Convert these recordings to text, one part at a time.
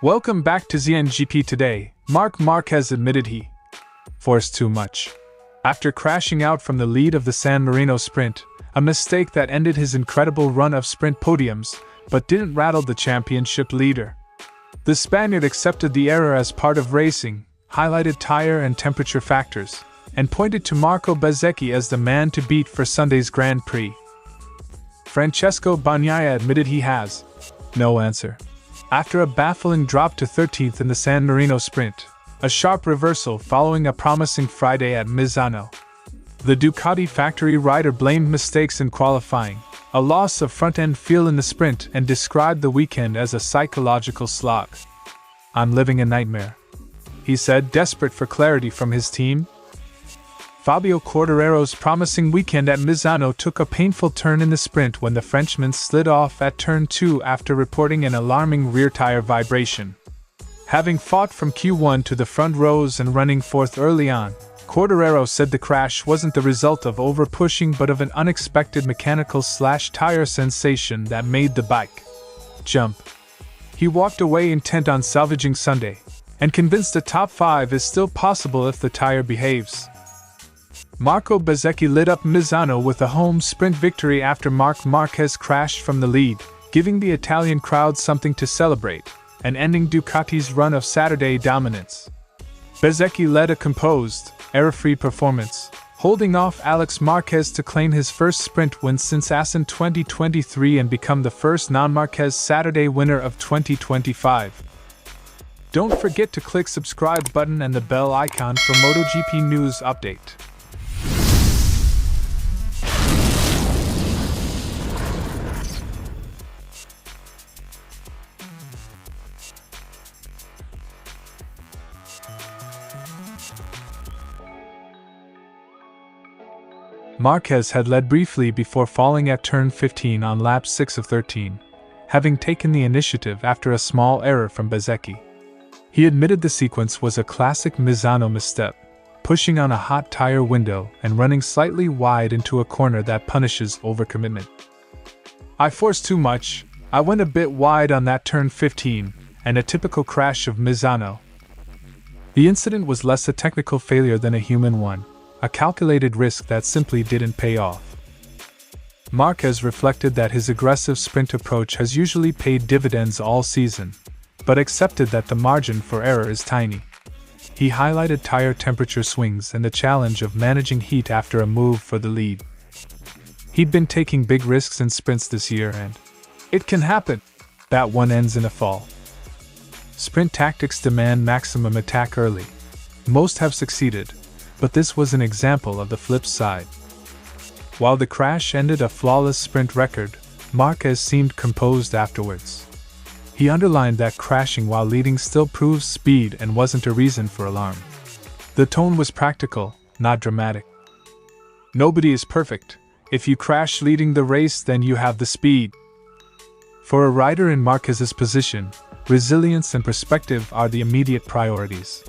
Welcome back to ZNGP Today. Marc Márquez admitted he forced too much after crashing out from the lead of the San Marino Sprint, a mistake that ended his incredible run of sprint podiums, but didn't rattle the championship leader. The Spaniard accepted the error as part of racing, highlighted tyre and temperature factors, and pointed to Marco Bezzecchi as the man to beat for Sunday's Grand Prix. Francesco Bagnaia admitted he has no answer after a baffling drop to 13th in the San Marino Sprint, a sharp reversal following a promising Friday at Misano. The Ducati factory rider blamed mistakes in qualifying, a loss of front-end feel in the sprint, and described the weekend as a psychological slog. "I'm living a nightmare," he said, desperate for clarity from his team. Fabio Quartararo's promising weekend at Misano took a painful turn in the sprint when the Frenchman slid off at turn 2 after reporting an alarming rear tire vibration. Having fought from Q1 to the front rows and running fourth early on, Quartararo said the crash wasn't the result of over-pushing but of an unexpected mechanical/tire sensation that made the bike jump. He walked away intent on salvaging Sunday, and convinced a top 5 is still possible if the tire behaves. Marco Bezzecchi lit up Misano with a home sprint victory after Marc Márquez crashed from the lead, giving the Italian crowd something to celebrate, and ending Ducati's run of Saturday dominance. Bezzechi led a composed, error-free performance, holding off Alex Marquez to claim his first sprint win since Assen 2023 and become the first non-Marquez Saturday winner of 2025. Don't forget to click subscribe button and the bell icon for MotoGP news update. Marquez had led briefly before falling at turn 15 on lap 6 of 13, having taken the initiative after a small error from Bezzechi. He admitted the sequence was a classic Misano misstep, pushing on a hot tire window and running slightly wide into a corner that punishes overcommitment. "I forced too much. I went a bit wide on that turn 15, and a typical crash of Misano." The incident was less a technical failure than a human one, a calculated risk that simply didn't pay off. Marquez reflected that his aggressive sprint approach has usually paid dividends all season, but accepted that the margin for error is tiny. He highlighted tire temperature swings and the challenge of managing heat after a move for the lead. He'd been taking big risks in sprints this year and it can happen that one ends in a fall. Sprint tactics demand maximum attack early. Most have succeeded, but this was an example of the flip side. While the crash ended a flawless sprint record, Marquez seemed composed afterwards. He underlined that crashing while leading still proves speed and wasn't a reason for alarm. The tone was practical, not dramatic. "Nobody is perfect. If you crash leading the race, then you have the speed." For a rider in Marquez's position, resilience and perspective are the immediate priorities.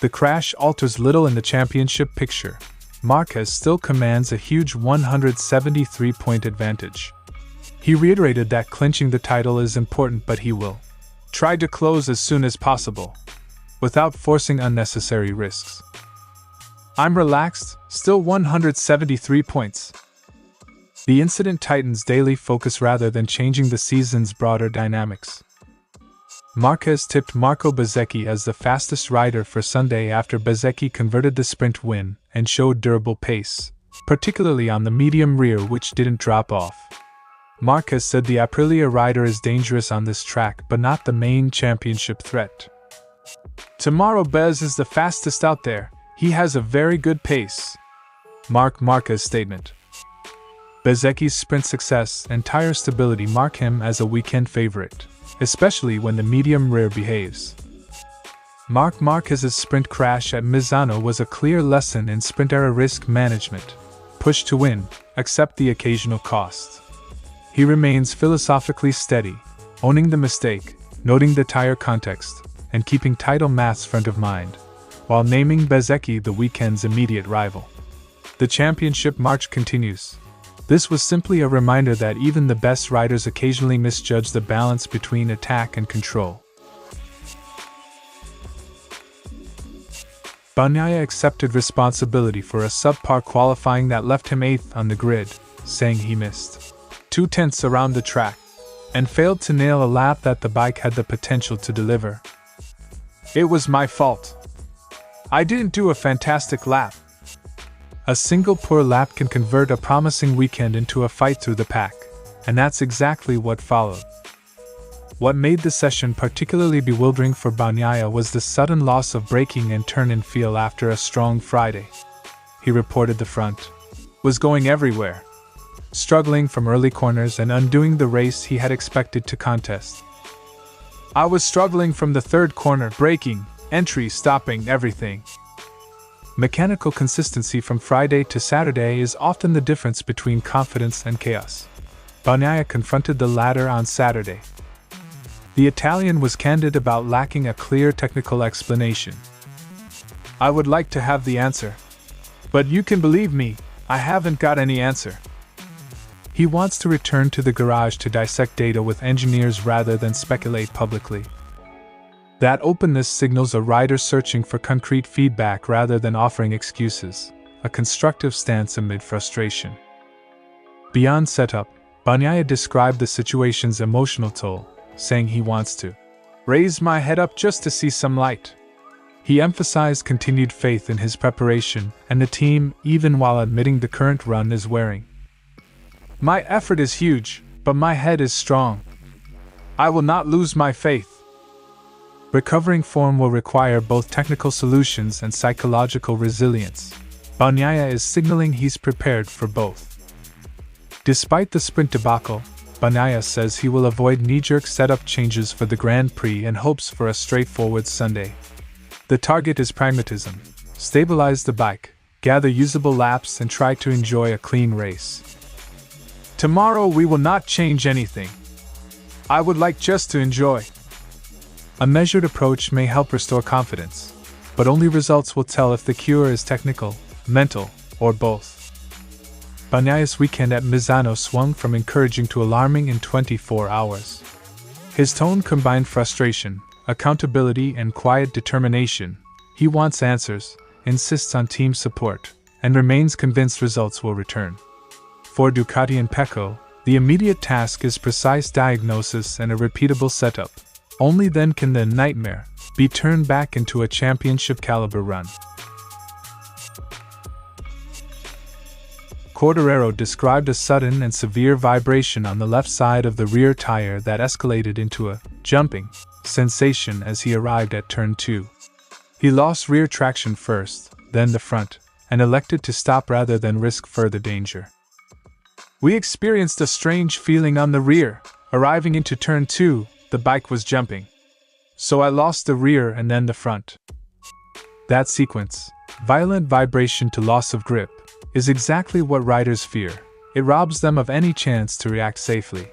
The crash alters little in the championship picture. Marquez still commands a huge 173-point advantage. He reiterated that clinching the title is important, but he will try to close as soon as possible, without forcing unnecessary risks. "I'm relaxed, still 173 points." The incident tightens daily focus rather than changing the season's broader dynamics. Marquez tipped Marco Bezzecchi as the fastest rider for Sunday after Bezzecchi converted the sprint win and showed durable pace, particularly on the medium rear, which didn't drop off. Marquez said the Aprilia rider is dangerous on this track but not the main championship threat. "Tomorrow Bez is the fastest out there. He has a very good pace." Marc Márquez statement. Bezzecchi's sprint success and tire stability mark him as a weekend favorite, especially when the medium rear behaves. Marc Márquez's sprint crash at Misano was a clear lesson in sprint error risk management. Push to win, accept the occasional cost. He remains philosophically steady, owning the mistake, noting the tire context, and keeping title maths front of mind, while naming Bezzecchi the weekend's immediate rival. The championship march continues. This was simply a reminder that even the best riders occasionally misjudge the balance between attack and control. Bagnaia accepted responsibility for a subpar qualifying that left him 8th on the grid, saying he missed 2/10 around the track and failed to nail a lap that the bike had the potential to deliver. "It was my fault. I didn't do a fantastic lap." A single poor lap can convert a promising weekend into a fight through the pack, and that's exactly what followed. What made the session particularly bewildering for Bagnaia was the sudden loss of braking and turn-in feel after a strong Friday. He reported the front was going everywhere, struggling from early corners and undoing the race he had expected to contest. "I was struggling from the third corner, braking, entry, stopping, everything." Mechanical consistency from Friday to Saturday is often the difference between confidence and chaos. Bagnaia confronted the latter on Saturday. The Italian was candid about lacking a clear technical explanation. "I would like to have the answer. But you can believe me, I haven't got any answer." He wants to return to the garage to dissect data with engineers rather than speculate publicly. That openness signals a rider searching for concrete feedback rather than offering excuses, a constructive stance amid frustration. Beyond setup, Bagnaia described the situation's emotional toll, saying he wants to raise my head up just to see some light. He emphasized continued faith in his preparation and the team even while admitting the current run is wearing. "My effort is huge, but my head is strong. I will not lose my faith." Recovering form will require both technical solutions and psychological resilience. Bagnaia is signaling he's prepared for both. Despite the sprint debacle, Bagnaia says he will avoid knee-jerk setup changes for the Grand Prix and hopes for a straightforward Sunday. The target is pragmatism: stabilize the bike, gather usable laps and try to enjoy a clean race. "Tomorrow we will not change anything. I would like just to enjoy." A measured approach may help restore confidence, but only results will tell if the cure is technical, mental, or both. Bagnaia's weekend at Misano swung from encouraging to alarming in 24 hours. His tone combined frustration, accountability, and quiet determination. He wants answers, insists on team support, and remains convinced results will return. For Ducati and Pecco, the immediate task is precise diagnosis and a repeatable setup. Only then can the nightmare be turned back into a championship-caliber run. Quartararo described a sudden and severe vibration on the left side of the rear tire that escalated into a jumping sensation as he arrived at turn 2. He lost rear traction first, then the front, and elected to stop rather than risk further danger. "We experienced a strange feeling on the rear. Arriving into turn 2, the bike was jumping. So I lost the rear and then the front." That sequence, violent vibration to loss of grip, is exactly what riders fear. It robs them of any chance to react safely.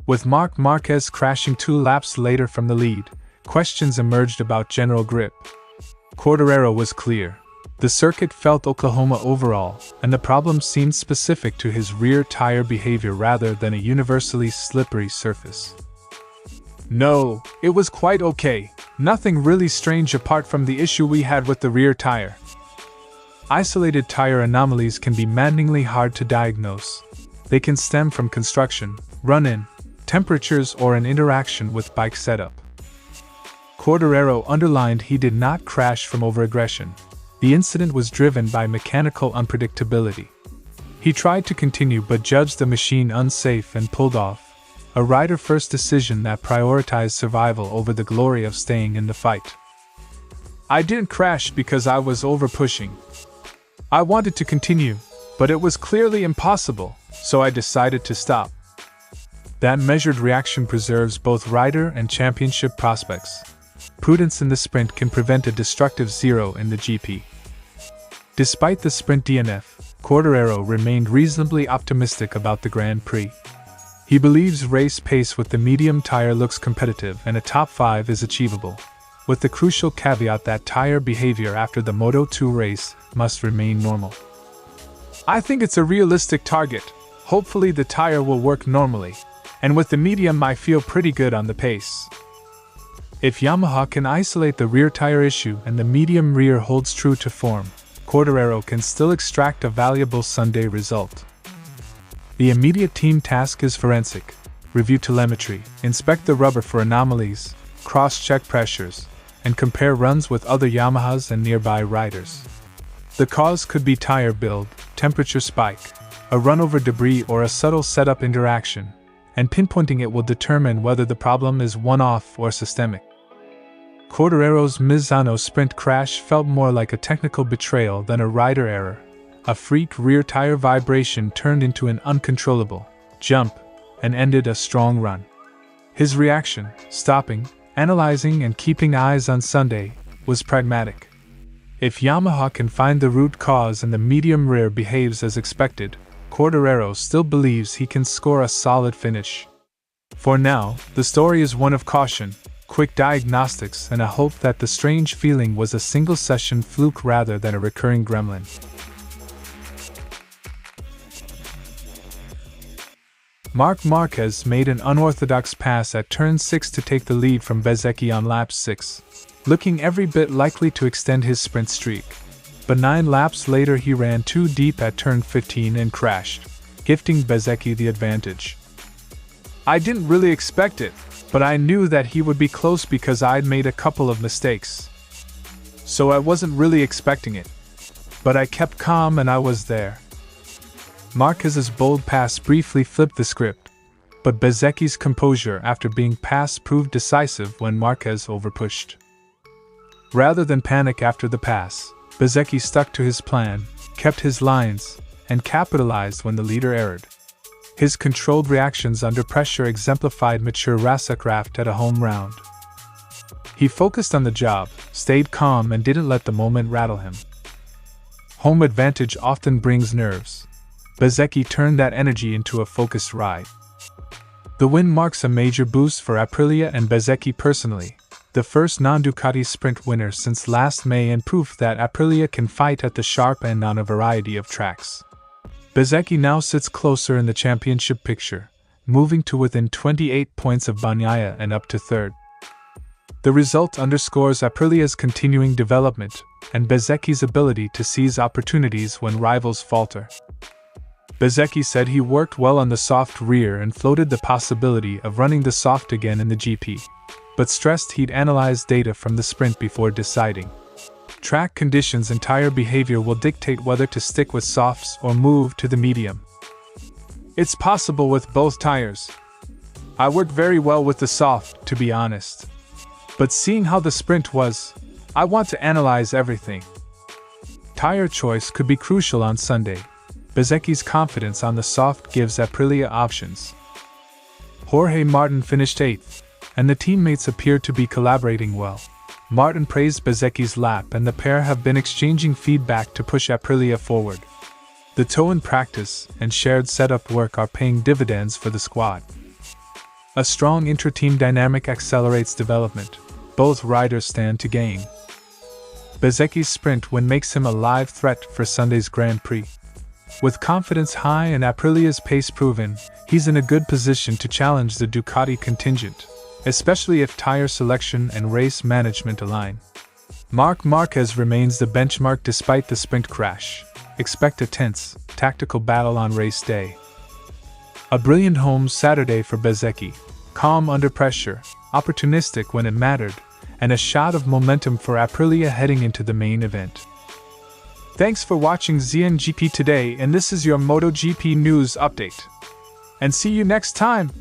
With Marc Márquez crashing 2 laps later from the lead, questions emerged about general grip. Quartararo was clear. The circuit felt Oklahoma overall, and the problem seemed specific to his rear tire behavior rather than a universally slippery surface. "No, it was quite okay. Nothing really strange apart from the issue we had with the rear tire." Isolated tire anomalies can be maddeningly hard to diagnose. They can stem from construction, run-in, temperatures, or an interaction with bike setup. Quartararo underlined he did not crash from overaggression. The incident was driven by mechanical unpredictability. He tried to continue but judged the machine unsafe and pulled off, a rider-first decision that prioritized survival over the glory of staying in the fight. "I didn't crash because I was over-pushing. I wanted to continue, but it was clearly impossible, so I decided to stop." That measured reaction preserves both rider and championship prospects. Prudence in the sprint can prevent a destructive zero in the GP. Despite the sprint DNF, Quartararo remained reasonably optimistic about the Grand Prix. He believes race pace with the medium tire looks competitive and a top 5 is achievable, with the crucial caveat that tire behavior after the Moto2 race must remain normal. "I think it's a realistic target. Hopefully the tire will work normally, and with the medium I feel pretty good on the pace." If Yamaha can isolate the rear tire issue and the medium rear holds true to form, Quartararo can still extract a valuable Sunday result. The immediate team task is forensic. Review telemetry, inspect the rubber for anomalies, cross-check pressures, and compare runs with other Yamahas and nearby riders. The cause could be tire build, temperature spike, a run over debris, or a subtle setup interaction, and pinpointing it will determine whether the problem is one-off or systemic. Quartararo's Misano Sprint crash felt more like a technical betrayal than a rider error. A freak rear tire vibration turned into an uncontrollable jump and ended a strong run. His reaction, stopping, analyzing, and keeping eyes on Sunday, was pragmatic. If Yamaha can find the root cause and the medium rear behaves as expected, Quartararo still believes he can score a solid finish. For now, the story is one of caution, quick diagnostics, and a hope that the strange feeling was a single-session fluke rather than a recurring gremlin. Marc Márquez made an unorthodox pass at turn 6 to take the lead from Bezzechi on lap 6, looking every bit likely to extend his sprint streak. But 9 laps later he ran too deep at turn 15 and crashed, gifting Bezzechi the advantage. I didn't really expect it, but I knew that he would be close because I'd made a couple of mistakes. So I wasn't really expecting it. But I kept calm and I was there. Marquez's bold pass briefly flipped the script, but Bezzechi's composure after being passed proved decisive when Marquez overpushed. Rather than panic after the pass, Bezzechi stuck to his plan, kept his lines, and capitalized when the leader erred. His controlled reactions under pressure exemplified mature racecraft at a home round. He focused on the job, stayed calm, and didn't let the moment rattle him. Home advantage often brings nerves. Bezzechi turned that energy into a focused ride. The win marks a major boost for Aprilia and Bezzechi personally, the first non-Ducati sprint winner since last May, and proof that Aprilia can fight at the sharp end on a variety of tracks. Bezzechi now sits closer in the championship picture, moving to within 28 points of Bagnaia and up to third. The result underscores Aprilia's continuing development and Bezzechi's ability to seize opportunities when rivals falter. Bezzechi said he worked well on the soft rear and floated the possibility of running the soft again in the GP, but stressed he'd analyze data from the sprint before deciding. Track conditions and tire behavior will dictate whether to stick with softs or move to the medium. It's possible with both tires. I worked very well with the soft, to be honest. But seeing how the sprint was, I want to analyze everything. Tire choice could be crucial on Sunday. Bezzechi's confidence on the soft gives Aprilia options. Jorge Martin finished 8th, and the teammates appeared to be collaborating well. Martin praised Bezzechi's lap, and the pair have been exchanging feedback to push Aprilia forward. The toe-in practice and shared setup work are paying dividends for the squad. A strong intra-team dynamic accelerates development. Both riders stand to gain. Bezzechi's sprint win makes him a live threat for Sunday's Grand Prix. With confidence high and Aprilia's pace proven, he's in a good position to challenge the Ducati contingent, especially if tire selection and race management align. Marc Márquez remains the benchmark despite the sprint crash. Expect a tense, tactical battle on race day. A brilliant home Saturday for Bezzechi, calm under pressure, opportunistic when it mattered, and a shot of momentum for Aprilia heading into the main event. Thanks for watching ZNGP Today, and this is your MotoGP news update. And see you next time!